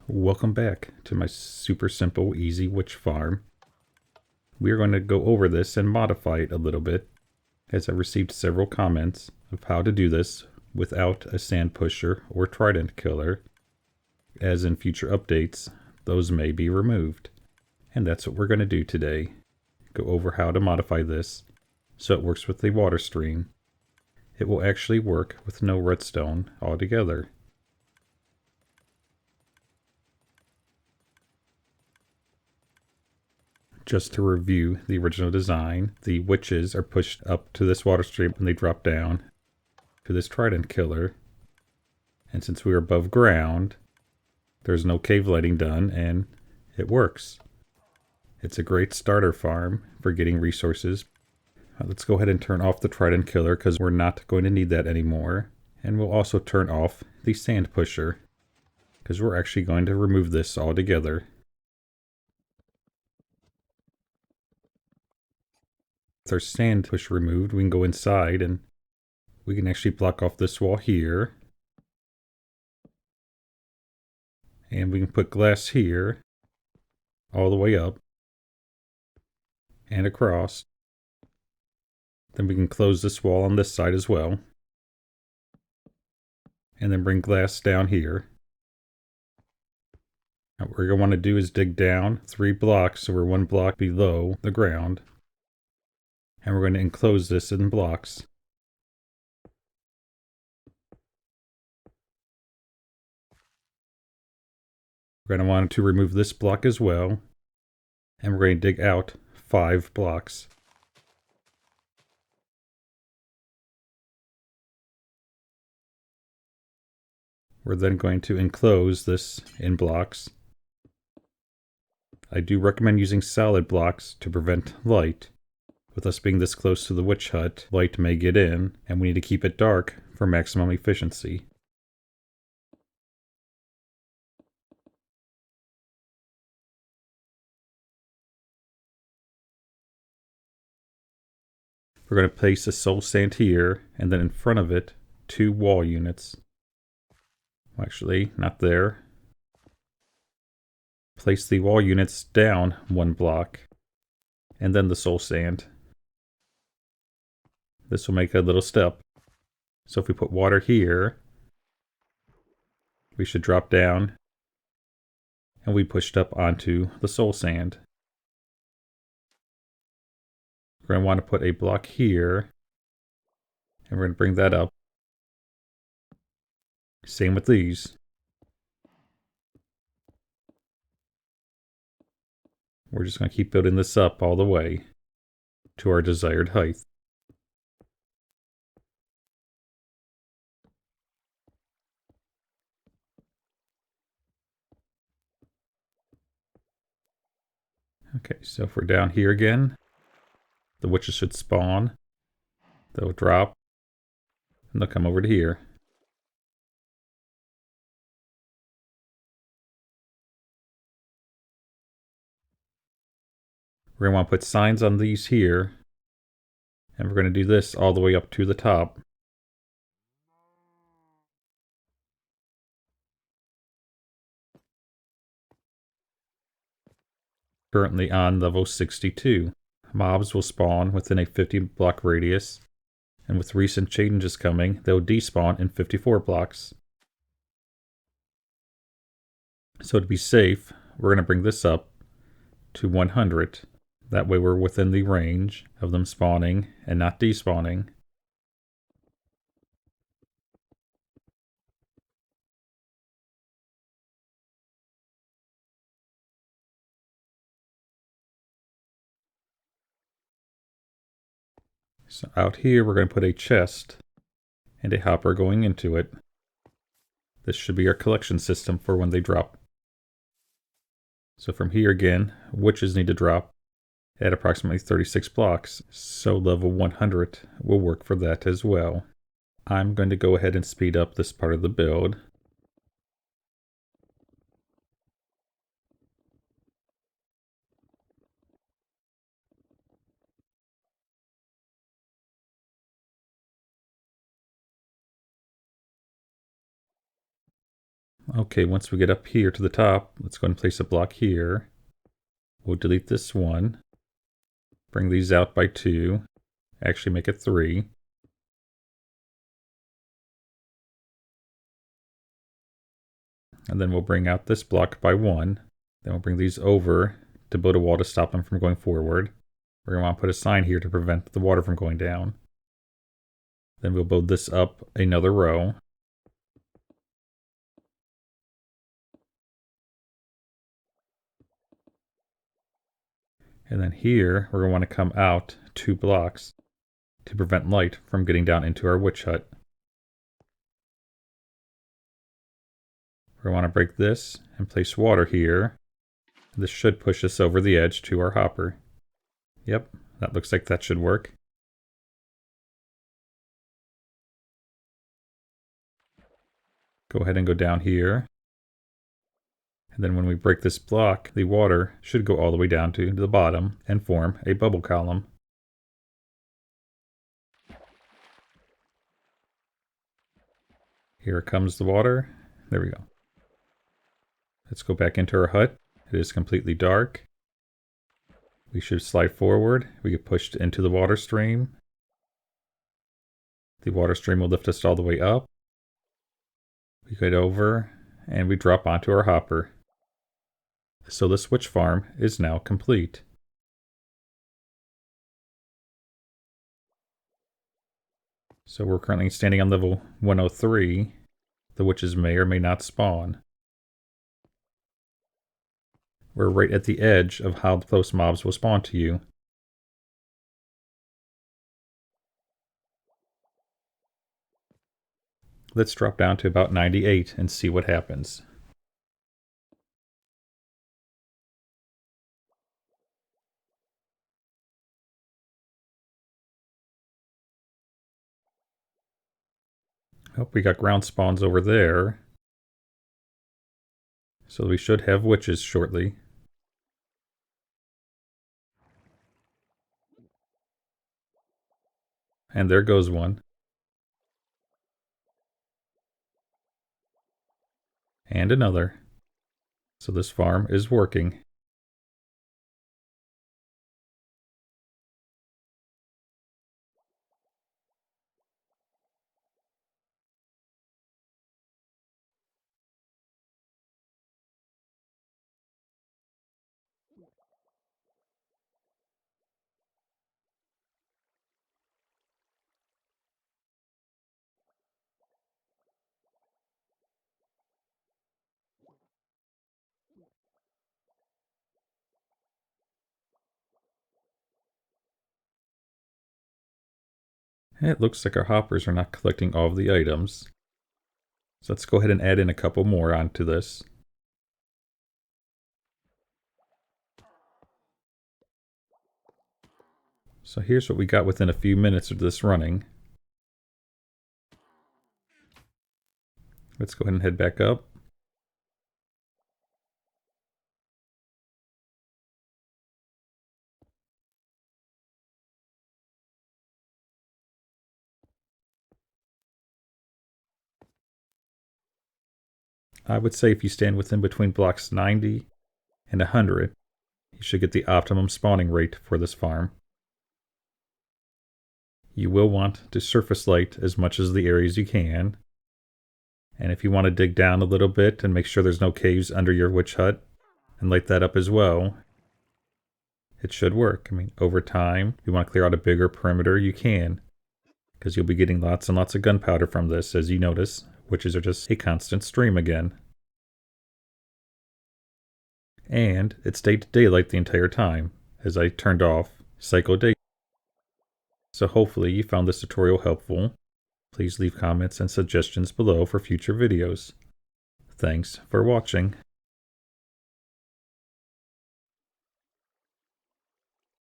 Welcome back to my super simple, easy witch farm. We are going to go over this and modify it a little bit, as I received several comments of how to do this without a sand pusher or trident killer, as in future updates, those may be removed. And that's what we're going to do today. Go over how to modify this so it works with the water stream. It will actually work with no redstone altogether. Just to review the original design, the witches are pushed up to this water stream and they drop down to this trident killer. And since we are above ground, there's no cave lighting done and it works. It's a great starter farm for getting resources. Let's go ahead and turn off the trident killer because we're not going to need that anymore. And we'll also turn off the sand pusher because we're actually going to remove this altogether. With our sand push removed, we can go inside and we can actually block off this wall here. And we can put glass here, all the way up and across. Then we can close this wall on this side as well. And then bring glass down here. Now what we're going to want to do is dig down 3 blocks so we're 1 block below the ground. And we're going to enclose this in blocks. We're going to want to remove this block as well. And we're going to dig out 5 blocks. We're then going to enclose this in blocks. I do recommend using solid blocks to prevent light. With us being this close to the witch hut, light may get in, and we need to keep it dark for maximum efficiency. We're going to place a soul sand here, and then in front of it, 2 wall units. Well, actually, not there. Place the wall units down 1 block, and then the soul sand. This will make a little step. So if we put water here, we should drop down, and we pushed up onto the soul sand. We're going to want to put a block here, and we're going to bring that up. Same with these. We're just going to keep building this up all the way to our desired height. Okay, so if we're down here again, the witches should spawn. They'll drop, and they'll come over to here. We're going to want to put signs on these here, and we're going to do this all the way up to the top. Currently on level 62. Mobs will spawn within a 50 block radius, and with recent changes coming, they'll despawn in 54 blocks. So to be safe, we're going to bring this up to 100. That way we're within the range of them spawning and not despawning. So out here we're going to put a chest and a hopper going into it. This should be our collection system for when they drop. So from here again, witches need to drop at approximately 36 blocks, so level 100 will work for that as well. I'm going to go ahead and speed up this part of the build. Okay, once we get up here to the top, let's go and place a block here. We'll delete this one. Bring these out by 2. Actually make it 3. And then we'll bring out this block by 1. Then we'll bring these over to build a wall to stop them from going forward. We're going to want to put a sign here to prevent the water from going down. Then we'll build this up another row. And then here, we're going to want to come out 2 blocks to prevent light from getting down into our witch hut. We're going to want to break this and place water here. This should push us over the edge to our hopper. Yep, that looks like that should work. Go ahead and go down here. And then when we break this block, the water should go all the way down to the bottom and form a bubble column. Here comes the water. There we go. Let's go back into our hut. It is completely dark. We should slide forward. We get pushed into the water stream. The water stream will lift us all the way up. We get over and we drop onto our hopper. So this witch farm is now complete. So we're currently standing on level 103. The witches may or may not spawn. We're right at the edge of how close mobs will spawn to you. Let's drop down to about 98 and see what happens. Oh, we got ground spawns over there. So we should have witches shortly. And there goes one. And another. So this farm is working. It looks like our hoppers are not collecting all of the items. So let's go ahead and add in a couple more onto this. So here's what we got within a few minutes of this running. Let's go ahead and head back up. I would say if you stand within between blocks 90 and 100, you should get the optimum spawning rate for this farm. You will want to surface light as much as the areas you can. And if you want to dig down a little bit and make sure there's no caves under your witch hut and light that up as well, it should work. I mean, over time, if you want to clear out a bigger perimeter, you can. Because you'll be getting lots and lots of gunpowder from this, as you notice. Witches are just a constant stream again. And it stayed daylight the entire time, as I turned off Psycho Day. So hopefully you found this tutorial helpful. Please leave comments and suggestions below for future videos. Thanks for watching.